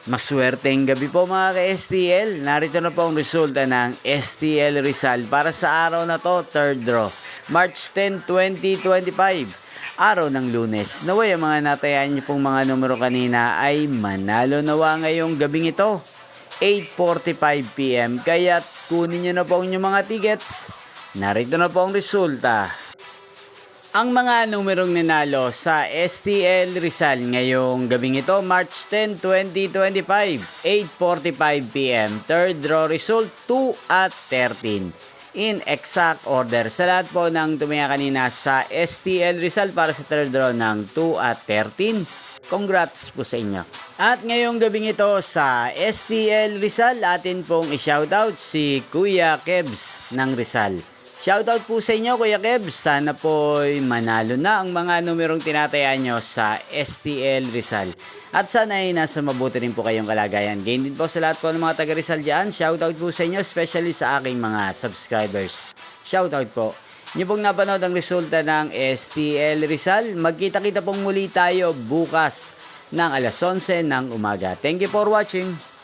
Maswerteng gabi po mga ka-STL. Narito na po ang resulta ng STL Rizal para sa araw na to, third draw. March 10, 2025. Araw ng Lunes. Naway ang mga natayaan niyo pong mga numero kanina ay manalo nawa ngayong gabing ito. 8:45 PM. Kaya kunin niyo na po ang inyong mga tickets. Narito na po ang resulta. Ang mga numerong nanalo sa STL Rizal ngayong gabing ito, March 10, 2025, 8:45 PM. Third draw result, 2 at 13. In exact order. Sa lahat po ng tumaya kanina sa STL Rizal para sa third draw ng 2 at 13. Congrats po sa inyo. At ngayong gabing ito sa STL Rizal, atin pong i-shoutout si Kuya Kebs ng Rizal. Shoutout po sa inyo, Kuya Kebs. Sana po'y manalo na ang mga numerong tinatayaan nyo sa STL Rizal. At sana ay nasa mabuti rin po kayong kalagayan. Gain din po sa lahat po ng mga taga Rizal dyan. Shoutout po sa inyo, especially sa aking mga subscribers. Shoutout po. Nyo pong napanood ang resulta ng STL Rizal. Magkita-kita pong muli tayo bukas ng alas 11 ng umaga. Thank you for watching.